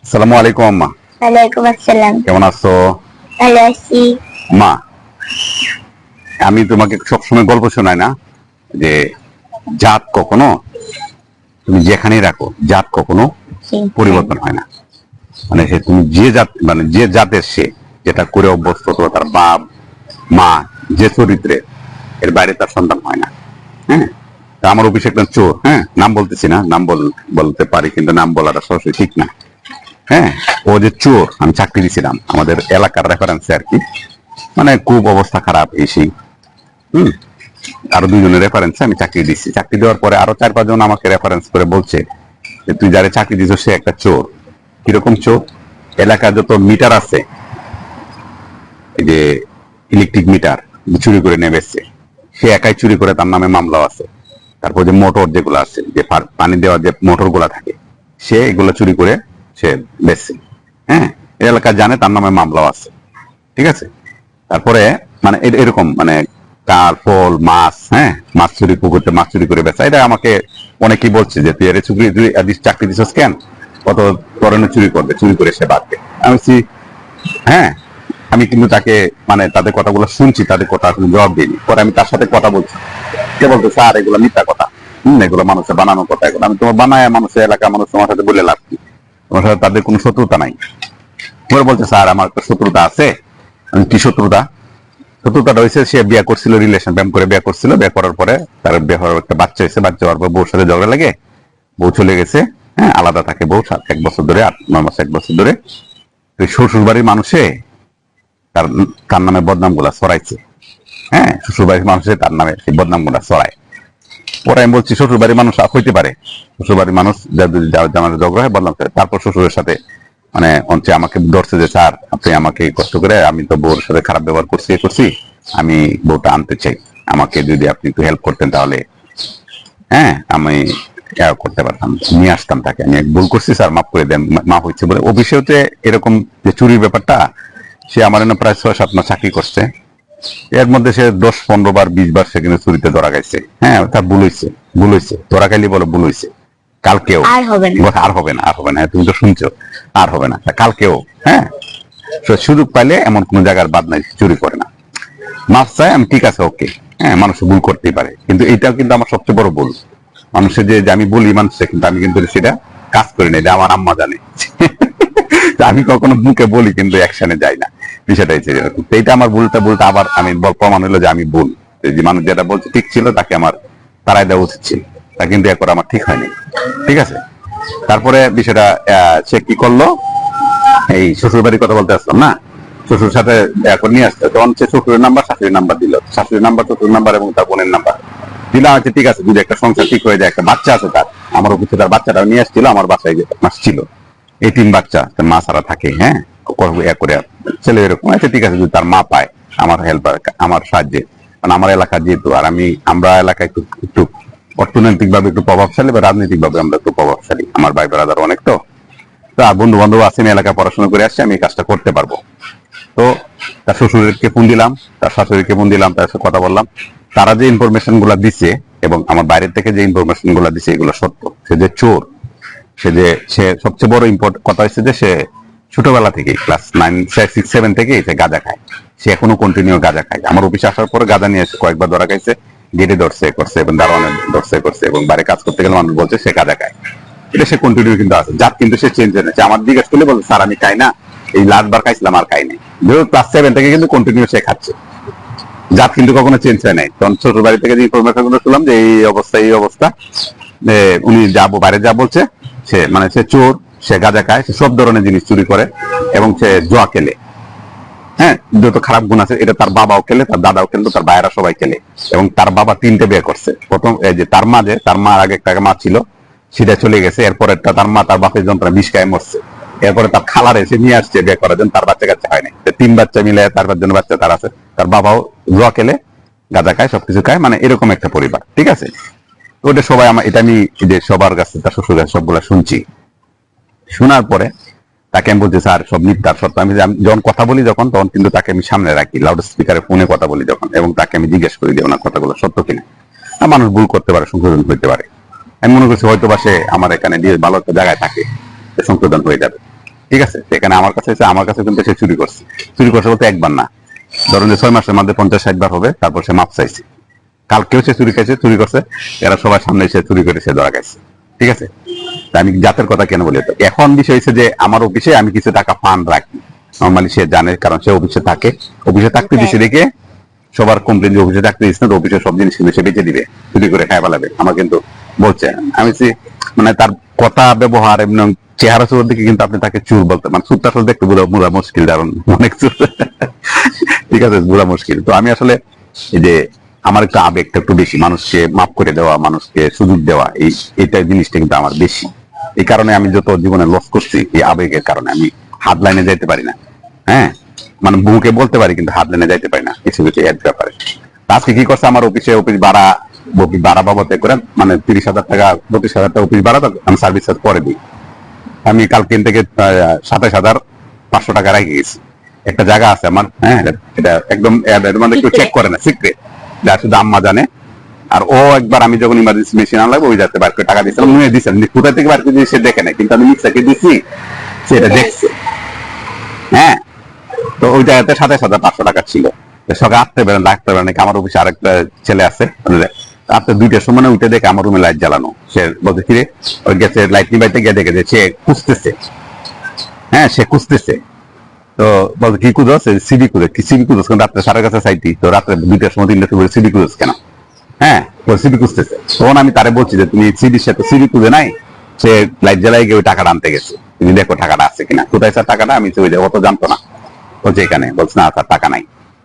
আসসালামু আলাইকুম আম্মা। ওয়ালাইকুম আসসালাম। কেমন আছো? ভালো আছি। মা, আমি তোমাকে সবসময় গল্প শোনাই না যে জাত কখনো তুমি যেখানেই রাখো জাত কখনো পরিবর্তন হয় না। মানে সে তুমি যে জাত মানে যে জাতের সে যেটা করে অভ্যস্ত অথবা তার বাপ মা যে চরিত্রে এর বাইরে তার সন্তান হয় না। হ্যাঁ, তা আমার অফিসে একজন চোর, হ্যাঁ নাম বলতেছি না, নাম বলতে পারি কিন্তু নাম বলাটা সরাসরি ঠিক না। হ্যাঁ, ও যে চোর, আমি চাকরি দিয়েছিলাম আমাদের এলাকার রেফারেন্সে আর কি, মানে খুব অবস্থা খারাপ এই সেই। হম, আরো দুইজনের রেফারেন্সে আমি চাকরি দিচ্ছি। চাকরি দেওয়ার পরে আরো 4-5 জন আমাকে রেফারেন্স করে বলছে যে তুই যারে চাকরি দিছ সে একটা চোর। কিরকম চোর? এলাকার যত মিটার আছে, এই যে ইলেকট্রিক মিটার চুরি করে নিয়ে বেচছে, সে একাই চুরি করে, তার নামে মামলাও আছে। তারপর যে মোটর যেগুলো আছে, যে পানি দেওয়ার যে মোটর গুলা থাকে, সে এগুলো চুরি করে সে বেচছে। হ্যাঁ, এলাকা জানে, তার নামে মামলাও আছে। ঠিক আছে, তারপরে মানে এরকম মানে কাল ফল মাছ, হ্যাঁ মাছ চুরি, পুকুরতে মাছ চুরি করে বেচা। এটা আমাকে অনেকেই বলছে যে তুই এর চাকরি দিছিস কেন, কত ধরনের চুরি করবে, চুরি করে সে বাঁচবে। আমি বলছি, হ্যাঁ আমি কিন্তু তাকে মানে তাদের কথাগুলো শুনছি, তাদের কথা কোনো জবাব দিইনি। পরে আমি তার সাথে কথা বলছি, কে বলতো স্যার এগুলো মিথ্যা কথা, এগুলো মানুষের বানানো কথা। এগুলো আমি তোমার বানায়, মানুষের এলাকা মানুষ তোমার সাথে বলে লাভ কি, তোমার সাথে তাদের কোনো শত্রুতা নাই। পরে বলছে স্যার আমার একটা শত্রুতা আছে। আমি কি শত্রুতা? শত্রুতাটা হয়েছে সে বিয়ে করছিল, রিলেশন প্রেম করে বিয়ে করছিল, বিয়ে করার পরে তার বিয়ে হওয়ার একটা বাচ্চা হয়েছে, বাচ্চা হওয়ার পর বউর সাথে ঝগড়া লাগে, বউ চলে গেছে। হ্যাঁ, আলাদা থাকে বউ 1 বছর ধরে, 8-9 মাস, 1 বছর ধরে। শ্বশুর বাড়ির মানুষে তার তার নামে বদনাম গুলা ছড়াইছে। হ্যাঁ, শ্বশুর বাড়ির মানুষে তার নামে সেই বদনাম গুলা ছড়ায়। পরে আমি বলছি শ্বশুর বাড়ির মানুষ হইতে পারে, শ্বশুর বাড়ির মানুষ যার ঝগড়া হয় বদনাম করে। তারপর শ্বশুরের সাথে মানে অঞ্চে আমাকে ধরছে যে স্যার আপনি আমাকে কষ্ট করে, আমি তো বউর সাথে খারাপ ব্যবহার করছি, আমি বউটা আনতে চাই, আমাকে যদি আপনি একটু হেল্প করতেন তাহলে হ্যাঁ আমি করতে পারতাম, নিয়ে আসতাম তাকে। আমি এক ভুল করছি স্যার, মাফ করে দেন। মাফ হচ্ছে বলে অফিসেতে এরকম যে চুরির ব্যাপারটা, সে আমার জন্য প্রায় 6-7 মাস চাকরি করছে। এর মধ্যে সে 10-15 বার 20 বার সে কিন্তু চুরিতে ধরা গেছে। হ্যাঁ, তার ভুল হয়েছে, ধরা খাইলে বলে ভুল হয়েছে। কালকেও আর হবে না, আর হবে না, আর হবে না। তুমি তো শুনছো, আর হবে না। কালকেও হ্যাঁ, সুযোগ পাইলে এমন কোন জায়গার বাদ নাই চুরি করে না। মাফ চাই আমি, ঠিক আছে ওকে। হ্যাঁ, মানুষ ভুল করতেই পারে, কিন্তু এটাও কিন্তু আমার সবচেয়ে বড় ভুল। মানুষের যে আমি বলি মানুষে, কিন্তু আমি কিন্তু সেটা কাজ করি না, এটা আমার আম্মা জানে। আমি কখনো মুখে বলি কিন্তু অ্যাকশনে যাই না, বিষয়টা হচ্ছে এরকম। তো এইটা আমার ভুলটা আবার আমি প্রমাণ হলো যে আমি ভুল, যে মানুষ যেটা বলছে ঠিক ছিল তাকে আমার তারাই দেওয়া উচিত ছিল, তা কিন্তু এখন আমার ঠিক হয়নি। ঠিক আছে, তারপরে বিষয়টা সে কি করলো, এই শ্বশুর বাড়ির কথা বলতে আসলাম না, শ্বশুর সাথে এখন নিয়ে আসতে, তখন সে শ্বশুরের নাম্বার শাশুড়ির নাম্বার দিল, শাশুড়ির নাম্বার শ্বশুরের নাম্বার এবং তার বোনের নাম্বার দিলাম। আছে ঠিক আছে, যদি একটা সংসার ঠিক হয়ে যায়, একটা বাচ্চা আছে তার, আমার অফিসে তার বাচ্চাটা নিয়ে আসছিল, আমার বাসায় মাস ছিল, 18 বাচ্চা, মা সারা থাকে। হ্যাঁ, করে ছেলে এরকম আছে, ঠিক আছে যদি তার মা পায় আমার হেল্পার, আমার সাহায্যে, কারণ আমার এলাকা যেহেতু, আর আমরা এলাকায় একটু একটু অর্থনৈতিক ভাবে একটু প্রভাবশালী বা রাজনৈতিক ভাবে আমরা একটু প্রভাবশালী, আমার ভাই ব্রাদার অনেক। তো আর বন্ধু বান্ধব আছে, আমি এলাকায় পড়াশোনা করে আসছি, আমি এই কাজটা করতে পারবো। তো তার শ্বশুরকে ফোন দিলাম, তার শাশুড়িকে ফোন দিলাম, তার সাথে কথা বললাম। তারা যে ইনফরমেশন গুলা দিছে এবং আমার বাইরের থেকে যে ইনফরমেশন গুলা দিছে এগুলো সত্য। সে যে চোর, সে সবচেয়ে বড় কথা হচ্ছে যে সে ছোটবেলা থেকে ক্লাস 9, 6, 7 থেকে সে গাঁজা খায়। সে এখনো কন্টিনিউ গাঁজা খায়। আমার অফিসে আসার পরে গাঁজা নিয়ে এসে কয়েকবার ধরা খাইছে, গেটে ধরছে করছে এবং দারোয়ানে ধরছে করছে, এবং বাইরে কাজ করতে গেলে মানুষ বলছে সে গাঁজা খায়। এটা সে কন্টিনিউ কিন্তু আছে, যার কিন্তু সে চেঞ্জ হয়েছে। আমার জিজ্ঞেস করলে বলছে স্যার আমি খাই না, এই লাস্ট বার খাইছিলাম আর খাই নাই। যেহেতু ক্লাস 7 থেকে কিন্তু কন্টিনিউ সে খাচ্ছে, জাত কিন্তু কখনো চেঞ্জ হয় নাই। তখন ছোট বাড়ি থেকে যে ইনফরমেশন গুলো শুনলাম যে এই অবস্থা, উনি যাবো বাইরে যা বলছে, সে মানে সে চোর, সে গাঁজা খায়, সে সব ধরনের জিনিস চুরি করে এবং সে জুয়া খেলে। হ্যাঁ, যত খারাপ গুণ আছে, এটা তার বাবাও খেলে, তার দাদাও খেলতো, তার ভাইয়েরা সবাই খেলে। এবং তার বাবা 3টে বিয়ে করছে। প্রথম এই যে তার মার আগে একটা মা ছিল, সেটা চলে গেছে। এরপরে তার মা তার বাপের যন্ত্রণা বিষ খায় মরছে। এরপরে তার খালার এসে নিয়ে আসছে বিয়ে করার জন্য, তার বাচ্চা কাচ্চা হয়নি। 3 বাচ্চা মিলে তার 5 জন বাচ্চা তার আছে। তার বাবাও জুয়া খেলে, গাঁজা খায়, সবকিছু খায়, মানে এরকম একটা পরিবার। ঠিক আছে, ওটা সবাই আমার, এটা আমি যে সবার কাছে, তার শ্বশুর কাছে সবগুলা শুনছি। শোনার পরে তাকে আমি বলছি স্যার সব মিথ্যা সত্য। আমি যখন কথা বলি তখন কিন্তু তাকে আমি সামনে রাখি, লাউড স্পিকারে ফোনে কথা বলি যখন, এবং তাকে আমি জিজ্ঞেস করি যে ওনার কথাগুলো সত্য কিনা। মানুষ ভুল করতে পারে, সংশোধন হইতে পারে। আমি মনে করছি হয়তো বা সে আমার এখানে দিয়ে ভালো একটা জায়গায় থাকে, সংশোধন হয়ে যাবে। ঠিক আছে, সেখানে আমার কাছে এসে আমার কাছে কিন্তু সে চুরি করছে বলতে একবার না, ধরুন যে 6 মাসের মধ্যে 50-60 বার হবে, তারপর সে মাপ চাইছে। কালকেও সে চুরি করছে, এরা সবার সামনে সে চুরি করে সে ধরা গেছে। ঠিক আছে, তা আমি জাতের কথা কেন বলি, তো এখন বিষয় হচ্ছে যে আমার অফিসে আমি কিছু টাকা ফান্ড রাখি, নর্মালি সে জানে, কারণ সে অফিসে থাকে, অফিসে থাকতে দিছে দেখে সবার কমপ্লেন যে অফিসে থাকতে দিচ্ছে না, তো অফিসে সব জিনিস কিন্তু সে বেঁচে দিবে, চুরি করে খায় ফেলাবে, আমার কিন্তু বলছে। আমি মানে তার কথা ব্যবহার এমনি চেহারা চোর দিকে কিন্তু আপনি তাকে চুর বলতে, মানে চুরটা আসলে দেখতে বুঝা মুশকিল, কারণ অনেক চুর ঠিক আছে, বুঝা মুশকিল। তো আমি আসলে এই যে আমার একটু আবেগটা একটু বেশি, মানুষকে মাফ করে দেওয়া, মানুষকে সুযোগ দেওয়া, এইটা জিনিসটা কিন্তু আমার বেশি। এই কারণে আমি যত জীবনে লস করছি, এই আবেগের কারণে আমি হাত লাইনে যাইতে পারি না। হ্যাঁ, মানে বুকে বলতে পারি কিন্তু হাত লাইনে যাইতে পারি না কিছু কিছু এর ব্যাপারে। আজকে কি করছে, আমার অফিস ভাড়া বাবদে করে মানে 30,000 টাকা 32,000 টাকা অফিস ভাড়া, আমি সার্ভিস চার্জ পরে দিই। আমি কালকে থেকে 27,500 টাকা রেখে গেছি। একটা জায়গা আছে আমার, হ্যাঁ, এটা একদম মানে কেউ চেক করে না, সিক্রেট, যা শুধু আম্মা জানে। আর ও একবার আমি যখন ইমার্জেন্সি মেশিন আনলাম, ওই যাতে বার করে টাকা দিয়েছিলাম, উনি দিচ্ছেন, কোথায় থেকে বার করে দিয়ে সে দেখে নাই, কিন্তু আমি মিক্সারকে দিচ্ছি, সেটা দেখছে। হ্যাঁ, তো ওই জায়গাতে 27,500 টাকা ছিল। সকালে রাখতে পারে নাকি, আমার অফিসে আরেকটা ছেলে আছে, রাত্রে 2টার সময় উঠে দেখে আমার রুমে লাইট জ্বালানো, সে বলতে ফিরে ওই গেছে লাইট নিবাইতে গিয়ে দেখে যে সে খুঁজতেছে। হ্যাঁ, সে খুঁজতেছে, তো বলতে কি খুঁজছ, সিডি খুঁজে, কি সিডি খুঁজছ, রাত্রে সাড়ে কাছে চাইতি, তো রাত্রে 2টার সময় 3টার সময় সিডি খুঁজছ কেন? হ্যাঁ, তো সিডি খুঁজতেছে। তখন আমি তারে বলছি যে তুমি সিডির সাথে সিডি খুঁজে নাই, সে লাইট জ্বালাই গিয়ে ওই টাকাটা আনতে গেছে, তুমি দেখো টাকাটা আছে কিনা। কোথায় স্যার টাকাটা? আমি ওই অত জানতো না, বলছে এখানে। বলছে না স্যার, টাকা নাই।